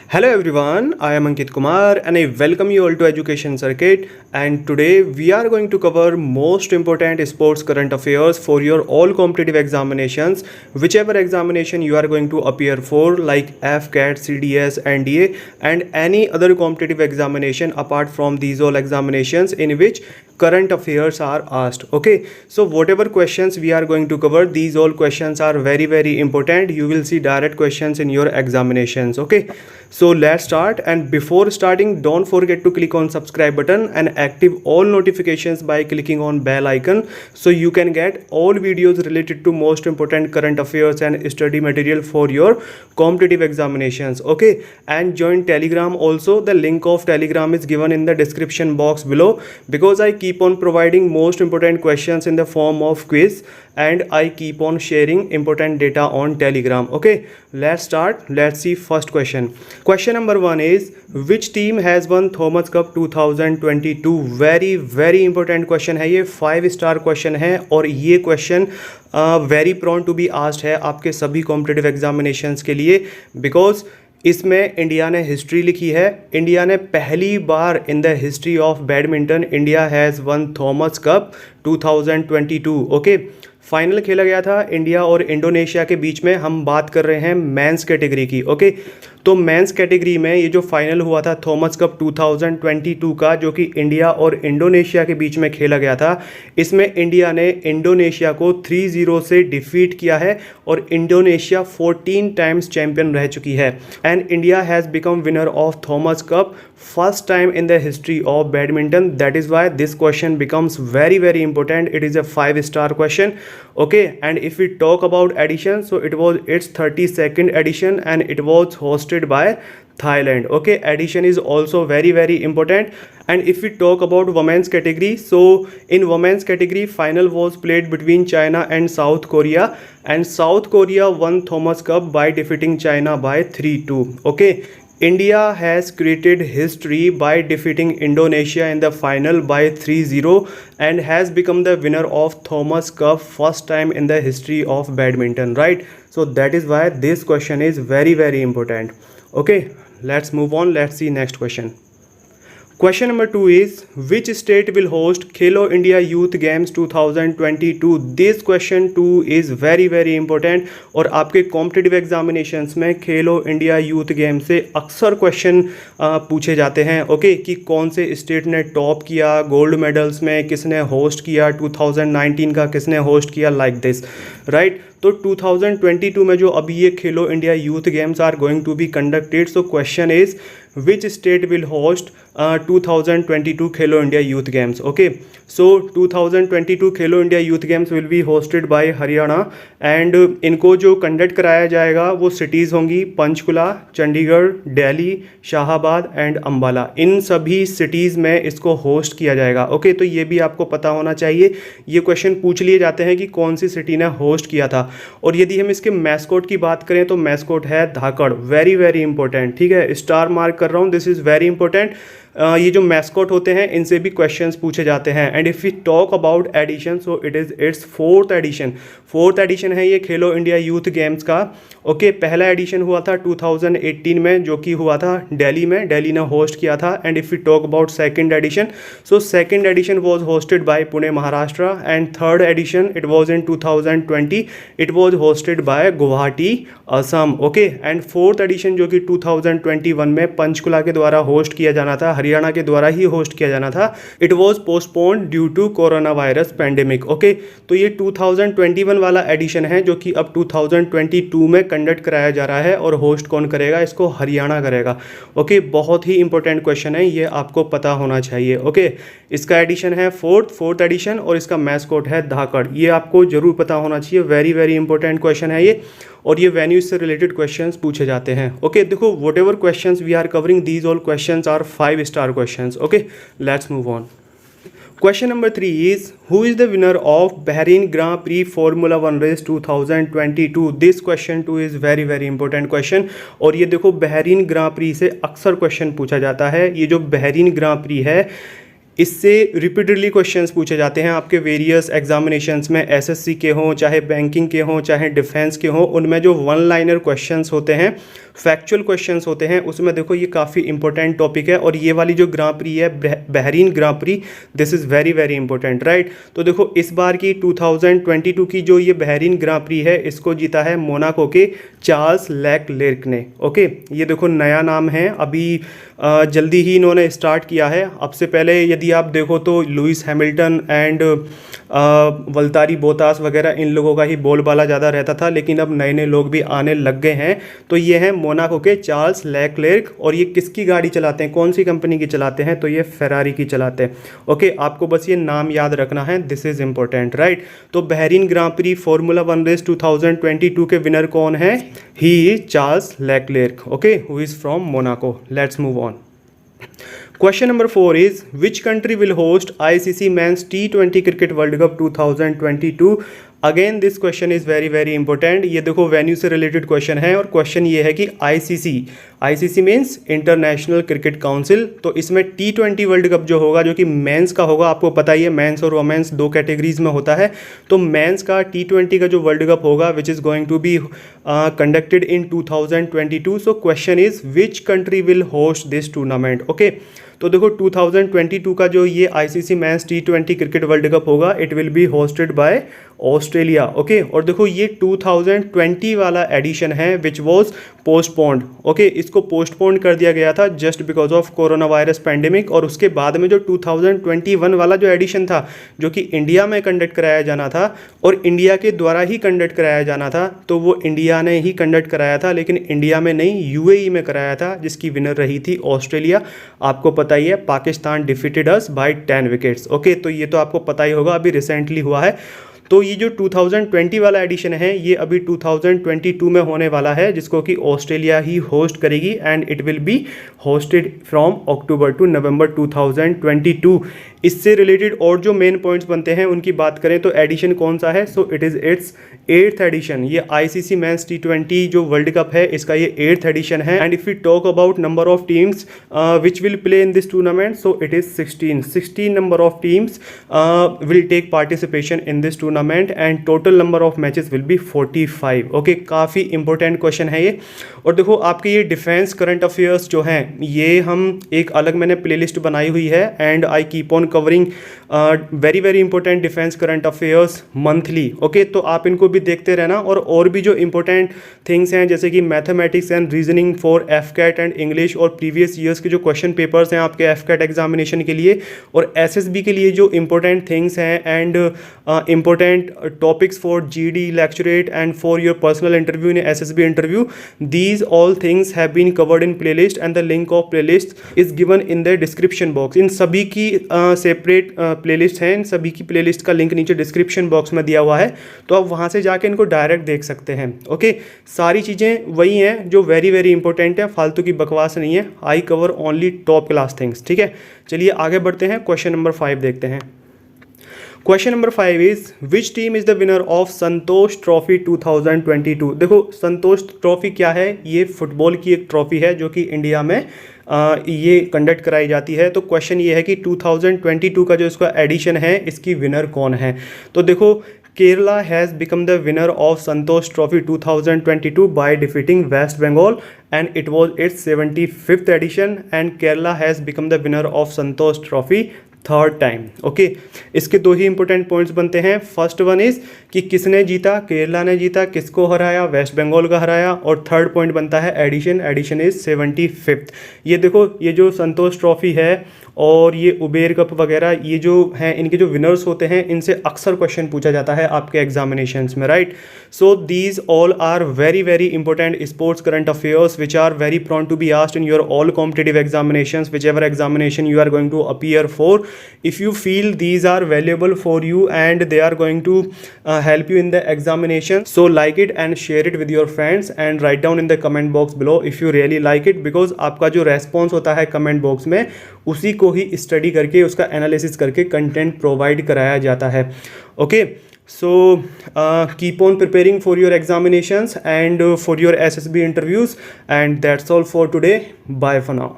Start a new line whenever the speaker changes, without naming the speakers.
Hello everyone, I am Ankit Kumar and I welcome you all to Education Circuit, and today we are going to cover most important sports current affairs for your all competitive examinations, whichever examination you are going to appear for, like FCAT, CDS, NDA and any other competitive examination apart from these all examinations in which current affairs are asked. Okay, so whatever questions we are going to cover, these all questions are very important. You will see direct questions in your examinations. Okay, so let's start, and before starting don't forget to click on subscribe button and active all notifications by clicking on bell icon so you can get all videos related to most important current affairs and study material for your competitive examinations. Okay, and join Telegram also. The link of Telegram is given in the description box below, because I keep on providing most important questions in the form of quiz and I keep on sharing important data on Telegram. Okay, let's start. Let's see first question. Question number 1 is, which team has won Thomas Cup 2022? very important question है ये, 5 star question है और ये question very prone to be asked है आपके सभी competitive examinations के लिए, बिकॉज इसमें इंडिया ने हिस्ट्री लिखी है. इंडिया ने पहली बार in the history of badminton India has won Thomas cup 2022. Okay, final खेला गया था इंडिया और इंडोनेशिया के बीच में. हम बात कर रहे हैं मेंस कैटेगरी की. ओके, तो मेंस कैटेगरी में ये जो फाइनल हुआ था थॉमस कप 2022 का, जो कि इंडिया और इंडोनेशिया के बीच में खेला गया था, इसमें इंडिया ने इंडोनेशिया को 3-0 से डिफीट किया है और इंडोनेशिया 14 टाइम्स चैंपियन रह चुकी है. And India has become winner of Thomas cup first time in the history of badminton. That is why this question becomes very important. It is a 5-star question. Okay, and if we talk about edition, so it was its 32nd edition and it was hosted by Thailand. Okay, edition is also very important. And if we talk about women's category, so in women's category final was played between China and South Korea, and South Korea won Thomas Cup by defeating China by 3-2. Okay, India has created history by defeating Indonesia in the final by 3-0 and has become the winner of Thomas Cup first time in the history of badminton, right? So that is why this question is very important. Okay, let's move on. Let's see next question. Question number 2 is, which state will host Khelo India Youth Games 2022? This question too is very important. और आपके competitive examinations में खेलो India youth game से अक्सर question पूछे जाते हैं. Okay, कि कौन से स्टेट ने टॉप किया, गोल्ड मेडल्स में किसने होस्ट किया, 2019 का किसने होस्ट किया, लाइक दिस, राइट? तो 2022 में जो अभी ये Khelo India youth games are going to be conducted, so question is which state will host 2022 Khelo India Youth Games. Okay, so 2022 Khelo India Youth Games will be hosted by Haryana and इनको जो conduct कराया जाएगा वो cities होंगी Panchkula, Chandigarh, Delhi, Shahabad and Ambala. इन सभी cities में इसको host किया जाएगा. ओके, तो ये भी आपको पता होना चाहिए. ये क्वेश्चन पूछ लिए जाते हैं कि कौन सी सिटी ने होस्ट किया था. और यदि हम इसके मैस्कोट की बात करें तो मैस्कोट है धाकड़. Very important. ठीक है, स्टार मार्क कर रहा हूँ, दिस इज़ वेरी इंपॉर्टेंट. ये जो मैस्कॉट होते हैं इनसे भी क्वेश्चंस पूछे जाते हैं. And if we talk about edition, so it is it's fourth edition है ये खेलो इंडिया यूथ गेम्स का. ओके, पहला एडिशन हुआ था 2018 में, जो कि हुआ था दिल्ली में, दिल्ली ने होस्ट किया था. And if we talk about second edition, so second edition was hosted by Pune Maharashtra. And third edition it was in 2020, it was hosted by Guwahati Assam. Okay, and fourth edition जो कि 2021 में पंचकुला के द्वारा होस्ट किया जाना था, हरियाणा के द्वारा ही होस्ट किया जाना था, it was postponed due to corona virus pandemic. Okay, तो ये 2021 वाला एडिशन है जो कि अब 2022 में कंडक्ट कराया जा रहा है. और होस्ट कौन करेगा? इसको हरियाणा करेगा. ओके, बहुत ही इंपॉर्टेंट क्वेश्चन है, ये आपको पता होना चाहिए. ओके, इसका एडिशन है फोर्थ एडिशन और इसका मैस्कोट है धाकड़. ये आपको जरूर पता होना चाहिए. वेरी इंपॉर्टेंट क्वेश्चन है ये, और ये वेन्यू से रिलेटेड क्वेश्चंस पूछे जाते हैं. ओके, देखो whatever questions we are covering, these all questions are 5-star questions. Okay, let's move on. Question number 3 is, who is the winner of Bahrain Grand Prix Formula 1 race 2022? This question too is very important question. और ये देखो Bahrain ग्रां pre से अक्सर question पूछा जाता है. ये जो बहरीन ग्रां प्री है इससे रिपीटेडली क्वेश्चंस पूछे जाते हैं आपके वेरियस एग्जामिनेशंस में, एसएससी के हों, चाहे बैंकिंग के हों, चाहे डिफेंस के हों। उनमें जो वन लाइनर क्वेश्चंस होते हैं, फैक्चुअल क्वेश्चंस होते हैं, उसमें देखो ये काफ़ी इंपॉर्टेंट टॉपिक है। और ये वाली जो ग्रां प्री है, Bahrain grand prix, this is very very important, right. तो देखो इस बार की 2022 की जो ये बहरीन ग्रां प्री है, इसको जीता है मोनाको के चार्ल्स लेक्लेर्क ने। ओके, ये देखो नया नाम है, अभी जल्दी ही इन्होंने स्टार्ट किया है। अब से पहले यदि आप देखो तो लुइस हैमिल्टन एंड वल्तारी बोतास वगैरह, इन लोगों का ही बोलबाला ज़्यादा रहता था, लेकिन अब नए नए लोग भी आने लग गए हैं। तो ये हैं मोनाको के चार्ल्स लेक्लेर्क, और ये किसकी गाड़ी चलाते हैं, कौन सी कंपनी की चलाते हैं, तो ये फेरारी की चलाते हैं। ओके, आपको बस ये नाम याद रखना है, दिस इज़ इंपॉर्टेंट, राइट। तो बहरीन ग्रां प्री फॉर्मूला 1 रेस 2022 के विनर कौन है, he is Charles Leclerc, okay, who is from Monaco. Let's move on. Question number 4 is, which country will host ICC Men's T20 Cricket World Cup 2022? Again this question is very very important. ये देखो venue से related question है, और question ये है कि ICC means international cricket council, तो इसमें T20 वर्ल्ड कप जो होगा, जो कि मेंस का होगा, आपको पता ही है मेंस और वोमेंस दो कैटेगरीज में होता है। तो मेंस का T20 का जो वर्ल्ड कप होगा, which is going to be conducted in 2022। So question is, which country will host this tournament. Okay, तो देखो 2022 का जो ये ICC men's T20 cricket world cup होगा, it will be hosted by Australia. Okay, और देखो ये 2020 वाला एडिशन है विच वॉज पोस्टपोन्ड। ओके, इसको पोस्टपोन्ड कर दिया गया था just because of corona virus pandemic. और उसके बाद में जो 2021 वाला जो एडिशन था, जो कि इंडिया में कंडक्ट कराया जाना था और इंडिया के द्वारा ही कंडक्ट कराया जाना था, तो वो इंडिया ने ही कंडक्ट कराया था, लेकिन इंडिया में नहीं, यूएई में कराया था, जिसकी विनर रही थी ऑस्ट्रेलिया। आपको पता ही है, पाकिस्तान डिफीटेड अस बाय 10 विकेट्स। ओके, तो ये तो आपको पता ही होगा, अभी रिसेंटली हुआ है। तो ये जो 2020 वाला एडिशन है, ये अभी 2022 में होने वाला है, जिसको कि ऑस्ट्रेलिया ही होस्ट करेगी, and it will be hosted from October to November 2022। इससे रिलेटेड और जो मेन पॉइंट्स बनते हैं उनकी बात करें तो एडिशन कौन सा है, so it is it's 8th edition. ये आईसीसी मेंस T20 जो वर्ल्ड कप है, इसका ये 8th एडिशन है। And if you talk about number of teams which will play in this tournament, so it is 16 number of teams will take participation in this tournament, and total number of matches will be 45। Okay, काफ़ी important question है ये। और देखो आपके ये defence current affairs जो हैं, ये हम एक अलग मैंने प्लेलिस्ट बनाई हुई है, and I keep on covering very very important defence current affairs monthly. Okay, तो आप इनको भी देखते रहना। और भी जो इंपॉर्टेंट थिंग्स हैं, जैसे कि mathematics and reasoning for AFCAT and English, और प्रीवियस ईयर्स के जो क्वेश्चन पेपर्स हैं आपके एफकैट एग्जामिनेशन के लिए और एसएसबी के लिए, जो इंपॉर्टेंट थिंग्स हैं and important topics for GD lecturette and for your personal interview in SSB interview, these all things have been covered in playlist, and the link of playlist is given in the description box. इन सभी की separate playlist हैं, इन सभी की playlist का link नीचे description box में दिया हुआ है, तो आप वहाँ से जाके इनको डायरेक्ट देख सकते हैं। ओके, सारी चीज़ें वही हैं जो वेरी वेरी इंपॉर्टेंट है, फालतू की बकवास नहीं है। I cover only top class things, ठीक है। चलिए आगे बढ़ते हैं, क्वेश्चन नंबर 5 देखते हैं। Question number 5 is, which team is the winner of Santosh Trophy 2022। देखो संतोष ट्रॉफी क्या है, ये फुटबॉल की एक ट्रॉफी है जो कि इंडिया में ये कंडक्ट कराई जाती है। तो क्वेश्चन ये है कि 2022 का जो इसका एडिशन है, इसकी विनर कौन है। तो देखो Kerala has become the winner of Santosh Trophy 2022 by defeating West Bengal, and it was its 75th edition, and Kerala has become the winner of Santosh Trophy third time. Okay, इसके दो ही इंपॉर्टेंट पॉइंट्स बनते हैं। फर्स्ट वन इज कि किसने जीता, केरला ने जीता, किसको हराया, वेस्ट बंगाल का हराया। और थर्ड पॉइंट बनता है एडिशन, एडिशन इज 75th। ये देखो, ये जो संतोष ट्रॉफी है और ये उबेर कप वगैरह, ये जो हैं इनके जो विनर्स होते हैं, इनसे अक्सर क्वेश्चन पूछा जाता है आपके एग्जामिनेशंस में, right. So these all are very very important sports current affairs which are very prone to be asked in your all competitive examinations, whichever examination you are going to appear for. If you feel these are valuable for you and they are going to help you in the examination, so like it and share it with your friends and write down in the comment box below if you really like it, because आपका जो response होता है comment box में, उसी को ही study करके उसका analysis करके कंटेंट प्रोवाइड कराया जाता है। Okay, so keep on preparing for your examinations and for your SSB interviews, and that's all for today. Bye for now.